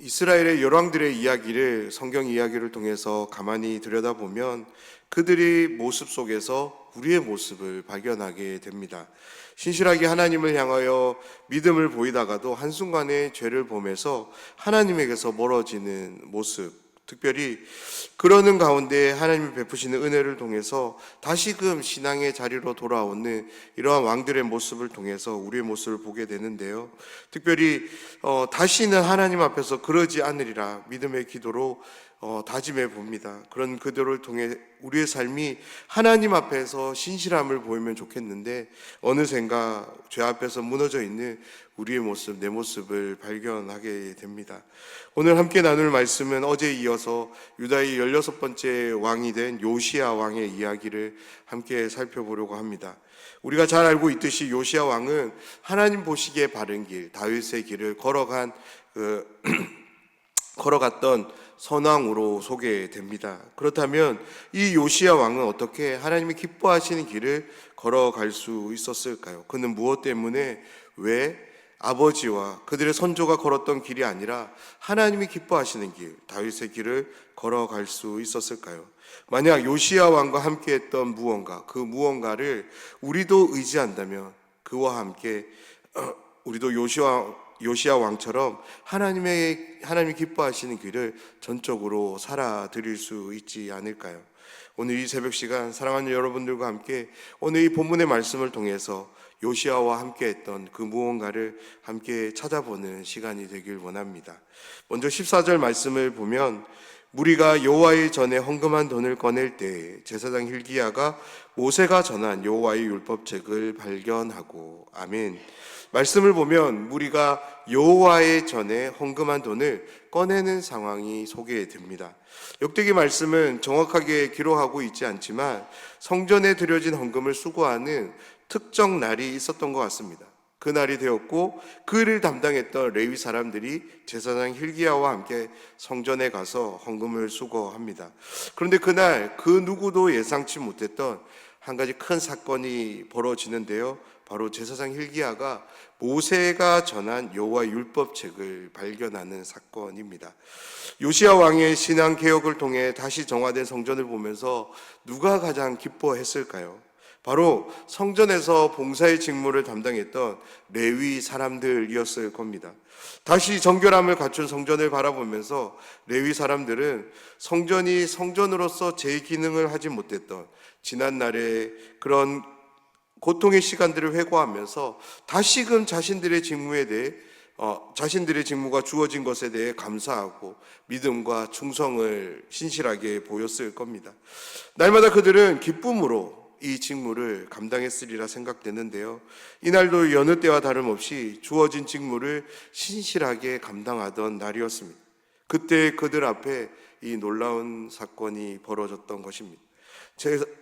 이스라엘의 열왕들의 이야기를 성경 이야기를 통해서 가만히 들여다보면 그들의 모습 속에서 우리의 모습을 발견하게 됩니다. 신실하게 하나님을 향하여 믿음을 보이다가도 한순간에 죄를 범해서 하나님에게서 멀어지는 모습, 특별히 그러는 가운데 하나님이 베푸시는 은혜를 통해서 다시금 신앙의 자리로 돌아오는 이러한 왕들의 모습을 통해서 우리의 모습을 보게 되는데요. 특별히 다시는 하나님 앞에서 그러지 않으리라 믿음의 기도로 다짐해 봅니다. 그런 그들을 통해 우리의 삶이 하나님 앞에서 신실함을 보이면 좋겠는데 어느샌가 죄 앞에서 무너져 있는 우리의 모습, 내 모습을 발견하게 됩니다. 오늘 함께 나눌 말씀은 어제에 이어서 유다의 16번째 왕이 된 요시야 왕의 이야기를 함께 살펴보려고 합니다. 우리가 잘 알고 있듯이 요시야 왕은 하나님 보시기에 바른 길, 다윗의 길을 걸어갔던 선왕으로 소개됩니다. 그렇다면 이 요시야 왕은 어떻게 하나님이 기뻐하시는 길을 걸어갈 수 있었을까요? 그는 무엇 때문에, 왜 아버지와 그들의 선조가 걸었던 길이 아니라 하나님이 기뻐하시는 길, 다윗의 길을 걸어갈 수 있었을까요? 만약 요시야 왕과 함께했던 무언가, 그 무언가를 우리도 의지한다면 그와 함께 우리도 요시야 왕처럼 하나님이 기뻐하시는 길을 전적으로 살아드릴 수 있지 않을까요? 오늘 이 새벽 시간 사랑하는 여러분들과 함께 오늘 이 본문의 말씀을 통해서 요시야와 함께 했던 그 무언가를 함께 찾아보는 시간이 되길 원합니다. 먼저 14절 말씀을 보면 무리가 여호와의 전에 헌금한 돈을 꺼낼 때 제사장 hil기야가 모세가 전한 여호와의 율법책을 발견하고, 아멘. 말씀을 보면 무리가 여호와의 전에 헌금한 돈을 꺼내는 상황이 소개됩니다. 역대기 말씀은 정확하게 기록하고 있지 않지만 성전에 드려진 헌금을 수거하는 특정 날이 있었던 것 같습니다. 그 날이 되었고 그 일을 담당했던 레위 사람들이 제사장 hil기야와 함께 성전에 가서 헌금을 수거합니다. 그런데 그날 그 누구도 예상치 못했던 한 가지 큰 사건이 벌어지는데요. 바로 제사장 hil기야가 모세가 전한 여호와 율법책을 발견하는 사건입니다. 요시야 왕의 신앙 개혁을 통해 다시 정화된 성전을 보면서 누가 가장 기뻐했을까요? 바로 성전에서 봉사의 직무를 담당했던 레위 사람들이었을 겁니다. 다시 정결함을 갖춘 성전을 바라보면서 레위 사람들은 성전이 성전으로서 제 기능을 하지 못했던 지난날의 그런 고통의 시간들을 회고하면서 다시금 자신들의 직무가 주어진 것에 대해 감사하고 믿음과 충성을 신실하게 보였을 겁니다. 날마다 그들은 기쁨으로 이 직무를 감당했으리라 생각되는데요. 이날도 여느 때와 다름없이 주어진 직무를 신실하게 감당하던 날이었습니다. 그때 그들 앞에 이 놀라운 사건이 벌어졌던 것입니다.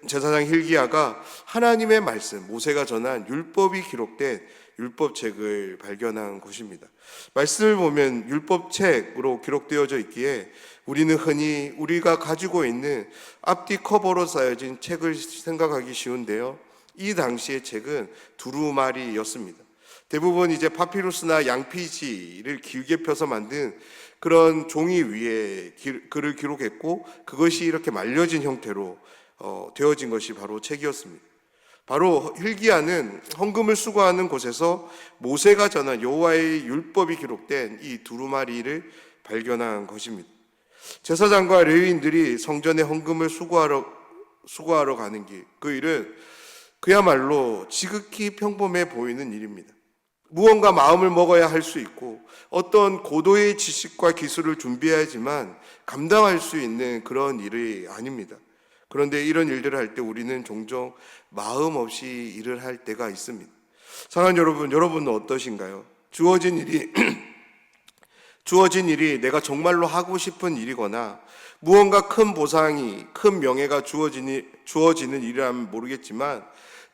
제사장 hil기야가 하나님의 말씀, 모세가 전한 율법이 기록된 율법책을 발견한 것입니다. 말씀을 보면 율법책으로 기록되어져 있기에 우리는 흔히 우리가 가지고 있는 앞뒤 커버로 쌓여진 책을 생각하기 쉬운데요. 이 당시의 책은 두루마리였습니다. 대부분 이제 파피루스나 양피지를 길게 펴서 만든 그런 종이 위에 글을 기록했고 그것이 이렇게 말려진 형태로 되어진 것이 바로 책이었습니다. 바로 hil기야는 헌금을 수거하는 곳에서 모세가 전한 여호와의 율법이 기록된 이 두루마리를 발견한 것입니다. 제사장과 레위인들이 성전에 헌금을 수거하러 가는 길, 그 일은 그야말로 지극히 평범해 보이는 일입니다. 무언가 마음을 먹어야 할 수 있고 어떤 고도의 지식과 기술을 준비해야지만 감당할 수 있는 그런 일이 아닙니다. 그런데 이런 일들을 할 때 우리는 종종 마음 없이 일을 할 때가 있습니다. 사랑하는 여러분은 어떠신가요? 주어진 일이 내가 정말로 하고 싶은 일이거나 무언가 큰 보상이, 큰 명예가 주어지는 일이라면 모르겠지만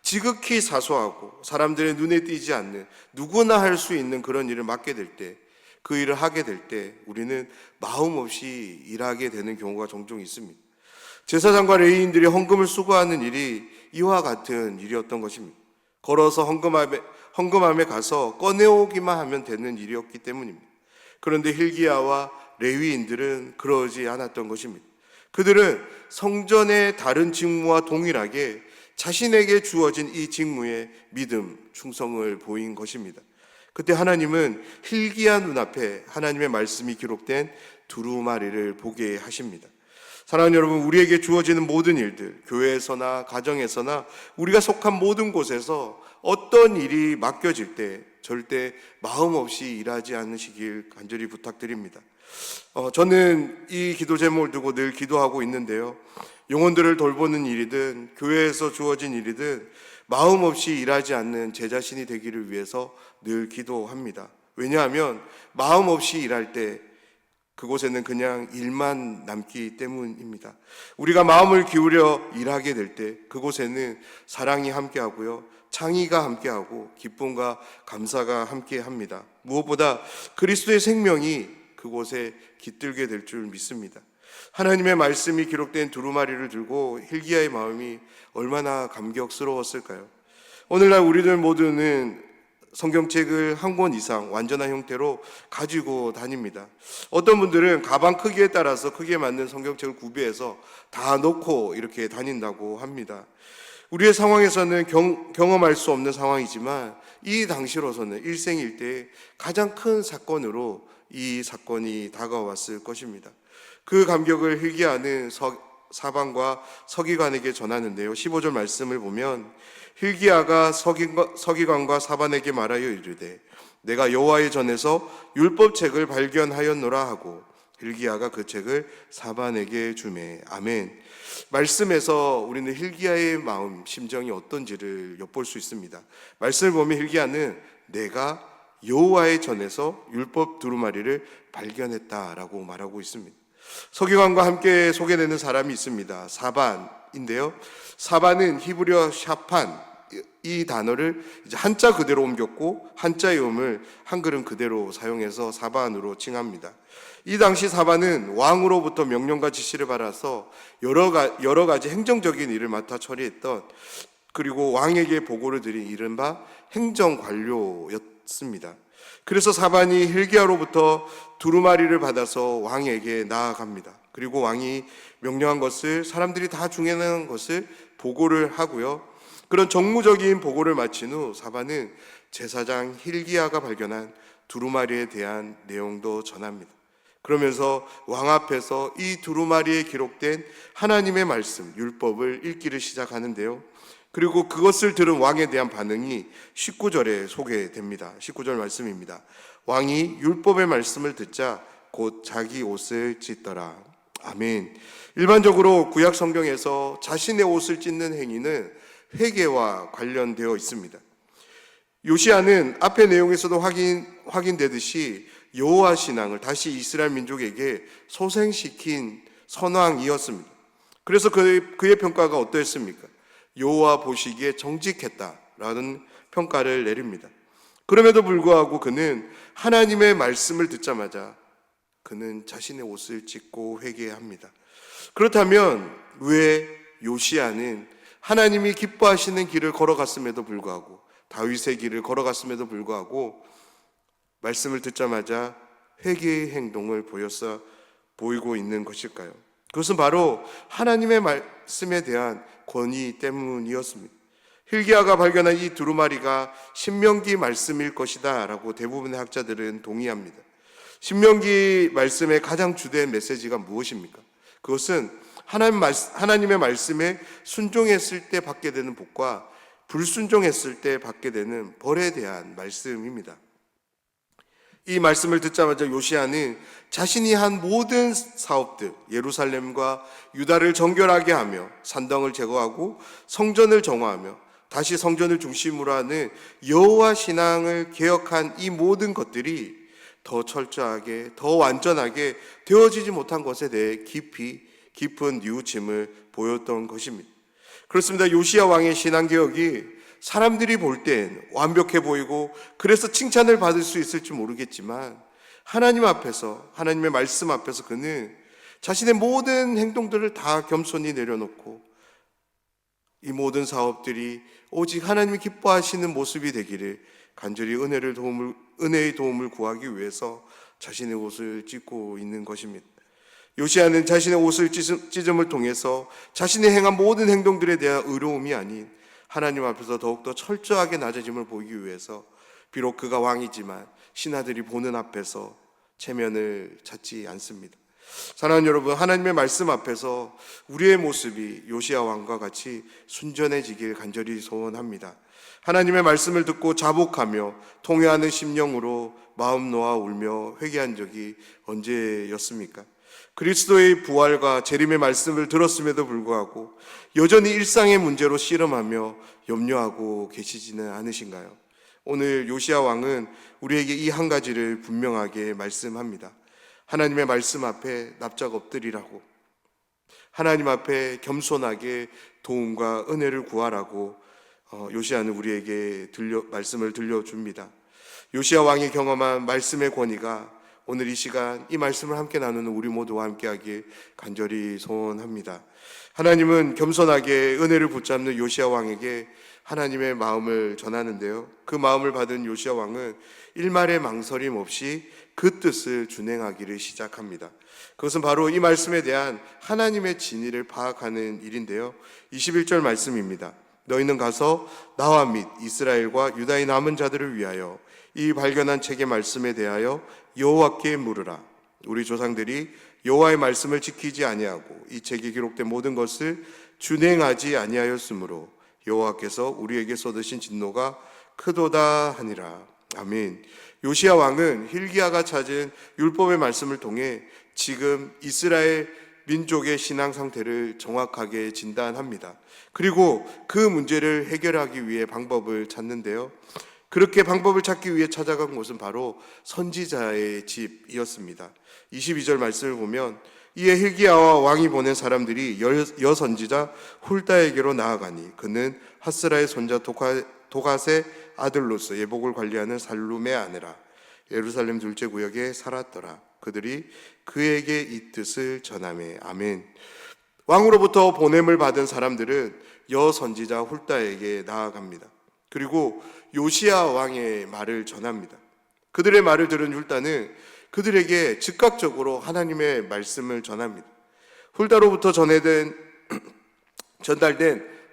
지극히 사소하고 사람들의 눈에 띄지 않는 누구나 할 수 있는 그런 일을 맡게 될 때, 그 일을 하게 될 때 우리는 마음 없이 일하게 되는 경우가 종종 있습니다. 제사장과 레위인들이 헌금을 수거하는 일이 이와 같은 일이었던 것입니다. 걸어서 헌금함에 가서 꺼내오기만 하면 되는 일이었기 때문입니다. 그런데 hilki야와 레위인들은 그러지 않았던 것입니다. 그들은 성전의 다른 직무와 동일하게 자신에게 주어진 이 직무에 믿음, 충성을 보인 것입니다. 그때 하나님은 hilki야 눈앞에 하나님의 말씀이 기록된 두루마리를 보게 하십니다. 사랑하는 여러분, 우리에게 주어지는 모든 일들, 교회에서나 가정에서나 우리가 속한 모든 곳에서 어떤 일이 맡겨질 때 절대 마음 없이 일하지 않으시길 간절히 부탁드립니다. 저는 이 기도 제목을 두고 늘 기도하고 있는데요. 영혼들을 돌보는 일이든 교회에서 주어진 일이든 마음 없이 일하지 않는 제 자신이 되기를 위해서 늘 기도합니다. 왜냐하면 마음 없이 일할 때 그곳에는 그냥 일만 남기 때문입니다. 우리가 마음을 기울여 일하게 될 때 그곳에는 사랑이 함께하고요, 창의가 함께하고 기쁨과 감사가 함께합니다. 무엇보다 그리스도의 생명이 그곳에 깃들게 될 줄 믿습니다. 하나님의 말씀이 기록된 두루마리를 들고 hilki야의 마음이 얼마나 감격스러웠을까요? 오늘날 우리들 모두는 성경책을 한 권 이상 완전한 형태로 가지고 다닙니다. 어떤 분들은 가방 크기에 따라서 크기에 맞는 성경책을 구비해서 다 놓고 이렇게 다닌다고 합니다. 우리의 상황에서는 경험할 수 없는 상황이지만 이 당시로서는 일생일대의 가장 큰 사건으로 이 사건이 다가왔을 것입니다. 그 감격을 hilki야는 사반과 서기관에게 전하는데요. 15절 말씀을 보면 hilki야가 서기관과 사반에게 말하여 이르되 내가 여호와의 전에서 율법책을 발견하였노라 하고 hilki야가 그 책을 사반에게 주매. 아멘. 말씀에서 우리는 hilki야의 마음, 심정이 어떤지를 엿볼 수 있습니다. 말씀을 보면 hilki야는 내가 여호와의 전에서 율법 두루마리를 발견했다라고 말하고 있습니다. 서기관과 함께 소개되는 사람이 있습니다. 사반인데요. 사반은 히브리어 샤판, 이 단어를 이제 한자 그대로 옮겼고 한자의 음을 한글은 그대로 사용해서 사반으로 칭합니다. 이 당시 사반은 왕으로부터 명령과 지시를 받아서 여러 가지 행정적인 일을 맡아 처리했던, 그리고 왕에게 보고를 드린 이른바 행정관료였습니다. 그래서 사반이 hilki야로부터 두루마리를 받아서 왕에게 나아갑니다. 그리고 왕이 명령한 것을 사람들이 다 중요한 것을 보고를 하고요. 그런 정무적인 보고를 마친 후 사반은 제사장 hilki야가 발견한 두루마리에 대한 내용도 전합니다. 그러면서 왕 앞에서 이 두루마리에 기록된 하나님의 말씀, 율법을 읽기를 시작하는데요. 그리고 그것을 들은 왕에 대한 반응이 19절에 소개됩니다. 19절 말씀입니다. 왕이 율법의 말씀을 듣자 곧 자기 옷을 찢더라. 아멘. 일반적으로 구약 성경에서 자신의 옷을 찢는 행위는 회개와 관련되어 있습니다. 요시야는 앞의 내용에서도 확인되듯이 여호와 신앙을 다시 이스라엘 민족에게 소생시킨 선왕이었습니다. 그래서 그의 평가가 어떠했습니까? 여호와 보시기에 정직했다라는 평가를 내립니다. 그럼에도 불구하고 그는 하나님의 말씀을 듣자마자 그는 자신의 옷을 찢고 회개합니다. 그렇다면 왜 요시야는 하나님이 기뻐하시는 길을 걸어갔음에도 불구하고, 다윗의 길을 걸어갔음에도 불구하고 말씀을 듣자마자 회개의 행동을 보이고 있는 것일까요? 그것은 바로 하나님의 말씀에 대한 권위 때문이었습니다. hilki야가 발견한 이 두루마리가 신명기 말씀일 것이다 라고 대부분의 학자들은 동의합니다. 신명기 말씀의 가장 주된 메시지가 무엇입니까? 그것은 하나님의 말씀에 순종했을 때 받게 되는 복과 불순종했을 때 받게 되는 벌에 대한 말씀입니다. 이 말씀을 듣자마자 요시야는 자신이 한 모든 사업들, 예루살렘과 유다를 정결하게 하며 산당을 제거하고 성전을 정화하며 다시 성전을 중심으로 하는 여호와 신앙을 개혁한 이 모든 것들이 더 철저하게, 더 완전하게 되어지지 못한 것에 대해 깊은 뉘우침을 보였던 것입니다. 그렇습니다. 요시야 왕의 신앙개혁이 사람들이 볼 땐 완벽해 보이고 그래서 칭찬을 받을 수 있을지 모르겠지만 하나님 앞에서, 하나님의 말씀 앞에서 그는 자신의 모든 행동들을 다 겸손히 내려놓고 이 모든 사업들이 오직 하나님이 기뻐하시는 모습이 되기를 간절히 은혜의 도움을 구하기 위해서 자신의 옷을 찢고 있는 것입니다. 요시야는 자신의 옷을 찢음을 통해서 자신이 행한 모든 행동들에 대한 의로움이 아닌 하나님 앞에서 더욱더 철저하게 낮아짐을 보이기 위해서 비록 그가 왕이지만 신하들이 보는 앞에서 체면을 찾지 않습니다. 사랑하는 여러분, 하나님의 말씀 앞에서 우리의 모습이 요시야 왕과 같이 순전해지길 간절히 소원합니다. 하나님의 말씀을 듣고 자복하며 통회하는 심령으로 마음 놓아 울며 회개한 적이 언제였습니까? 그리스도의 부활과 재림의 말씀을 들었음에도 불구하고 여전히 일상의 문제로 씨름하며 염려하고 계시지는 않으신가요? 오늘 요시야 왕은 우리에게 이 한 가지를 분명하게 말씀합니다. 하나님의 말씀 앞에 납작 엎드리라고, 하나님 앞에 겸손하게 도움과 은혜를 구하라고 요시야는 우리에게 말씀을 들려줍니다. 요시야 왕이 경험한 말씀의 권위가 오늘 이 시간 이 말씀을 함께 나누는 우리 모두와 함께하길 간절히 소원합니다. 하나님은 겸손하게 은혜를 붙잡는 요시야 왕에게 하나님의 마음을 전하는데요, 그 마음을 받은 요시야 왕은 일말의 망설임 없이 그 뜻을 준행하기를 시작합니다. 그것은 바로 이 말씀에 대한 하나님의 진의를 파악하는 일인데요, 21절 말씀입니다. 너희는 가서 나와 및 이스라엘과 유다의 남은 자들을 위하여 이 발견한 책의 말씀에 대하여 여호와께 물으라. 우리 조상들이 여호와의 말씀을 지키지 아니하고 이 책에 기록된 모든 것을 준행하지 아니하였으므로 여호와께서 우리에게 쏟으신 진노가 크도다 하니라. 아멘. 요시야 왕은 hil기야가 찾은 율법의 말씀을 통해 지금 이스라엘 민족의 신앙 상태를 정확하게 진단합니다. 그리고 그 문제를 해결하기 위해 방법을 찾는데요, 그렇게 방법을 찾기 위해 찾아간 곳은 바로 선지자의 집이었습니다. 22절 말씀을 보면 이에 hil기야와 왕이 보낸 사람들이 여선지자 훌다에게로 나아가니 그는 하스라의 손자 도갓의 아들로서 예복을 관리하는 살룸의 아내라. 예루살렘 둘째 구역에 살았더라. 그들이 그에게 이 뜻을 전하매. 아멘. 왕으로부터 보냄을 받은 사람들은 여선지자 훌다에게 나아갑니다. 그리고 요시야 왕의 말을 전합니다. 그들의 말을 들은 훌다는 그들에게 즉각적으로 하나님의 말씀을 전합니다. 훌다로부터 전달된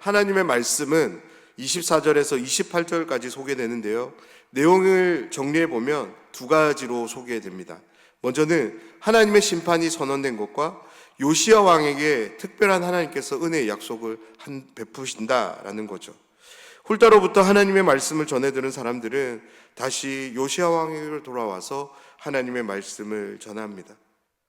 하나님의 말씀은 24절에서 28절까지 소개되는데요, 내용을 정리해보면 두 가지로 소개됩니다. 먼저는 하나님의 심판이 선언된 것과 요시야 왕에게 특별한 하나님께서 은혜의 약속을 베푸신다라는 거죠. 훌다로부터 하나님의 말씀을 전해들은 사람들은 다시 요시야 왕에게로 돌아와서 하나님의 말씀을 전합니다.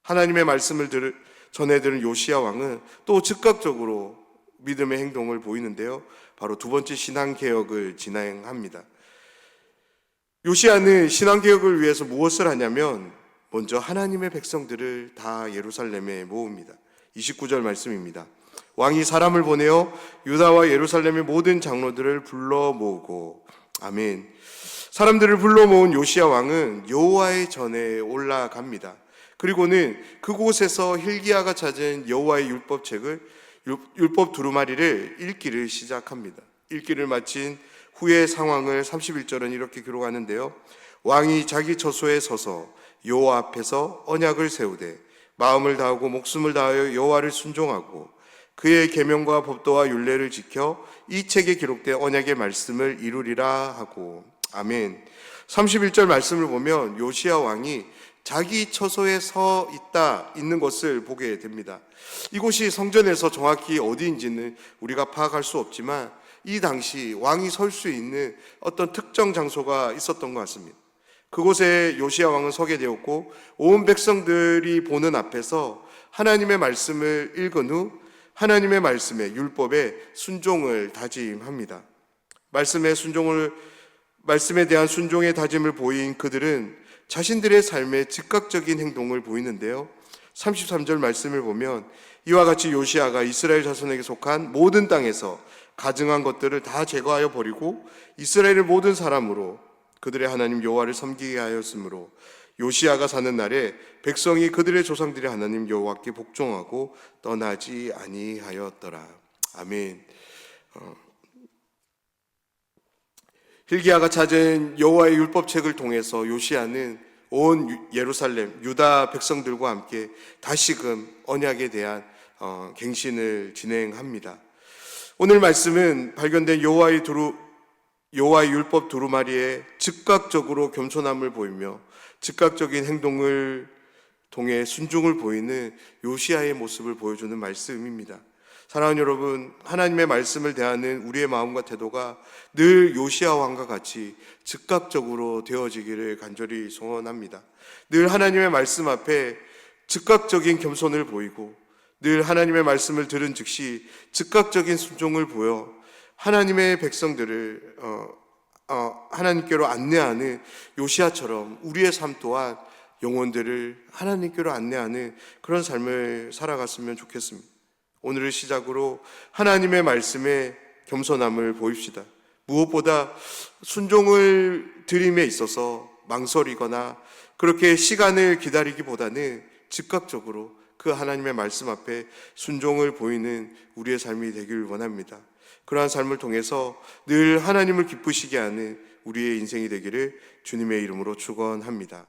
하나님의 말씀을 전해들은 요시야 왕은 또 즉각적으로 믿음의 행동을 보이는데요, 바로 두 번째 신앙개혁을 진행합니다. 요시야는 신앙개혁을 위해서 무엇을 하냐면 먼저 하나님의 백성들을 다 예루살렘에 모읍니다. 29절 말씀입니다. 왕이 사람을 보내어 유다와 예루살렘의 모든 장로들을 불러 모으고. 아멘. 사람들을 불러 모은 요시야 왕은 여호와의 전에 올라갑니다. 그리고는 그곳에서 hil기야가 찾은 여호와의 율법 두루마리를 읽기를 시작합니다. 읽기를 마친 후의 상황을 31절은 이렇게 기록하는데요, 왕이 자기 처소에 서서 여호와 앞에서 언약을 세우되 마음을 다하고 목숨을 다하여 여호와를 순종하고 그의 계명과 법도와 율례를 지켜 이 책에 기록된 언약의 말씀을 이루리라 하고. 아멘. 31절 말씀을 보면 요시야 왕이 자기 처소에 있는 것을 보게 됩니다. 이곳이 성전에서 정확히 어디인지는 우리가 파악할 수 없지만 이 당시 왕이 설 수 있는 어떤 특정 장소가 있었던 것 같습니다. 그곳에 요시야 왕은 서게 되었고 온 백성들이 보는 앞에서 하나님의 말씀을 읽은 후 하나님의 말씀에 율법에 순종을 다짐합니다. 말씀에 대한 순종의 다짐을 보인 그들은 자신들의 삶에 즉각적인 행동을 보이는데요, 33절 말씀을 보면 이와 같이 요시야가 이스라엘 자손에게 속한 모든 땅에서 가증한 것들을 다 제거하여 버리고 이스라엘의 모든 사람으로 그들의 하나님 여호와를 섬기게 하였으므로 요시야가 사는 날에 백성이 그들의 조상들의 하나님 여호와께 복종하고 떠나지 아니하였더라. 아멘. hil기야가 찾은 여호와의 율법책을 통해서 요시야는 온 예루살렘 유다 백성들과 함께 다시금 언약에 대한 갱신을 진행합니다. 오늘 말씀은 발견된 여호와의 율법 두루마리에 즉각적으로 겸손함을 보이며 즉각적인 행동을 통해 순종을 보이는 요시야의 모습을 보여주는 말씀입니다. 사랑하는 여러분, 하나님의 말씀을 대하는 우리의 마음과 태도가 늘 요시야 왕과 같이 즉각적으로 되어지기를 간절히 소원합니다. 늘 하나님의 말씀 앞에 즉각적인 겸손을 보이고 늘 하나님의 말씀을 들은 즉시 즉각적인 순종을 보여 하나님의 백성들을 하나님께로 안내하는 요시야처럼 우리의 삶 또한 영혼들을 하나님께로 안내하는 그런 삶을 살아갔으면 좋겠습니다. 오늘을 시작으로 하나님의 말씀에 겸손함을 보입시다. 무엇보다 순종을 드림에 있어서 망설이거나 그렇게 시간을 기다리기보다는 즉각적으로 그 하나님의 말씀 앞에 순종을 보이는 우리의 삶이 되길 원합니다. 그러한 삶을 통해서 늘 하나님을 기쁘시게 하는 우리의 인생이 되기를 주님의 이름으로 축원합니다.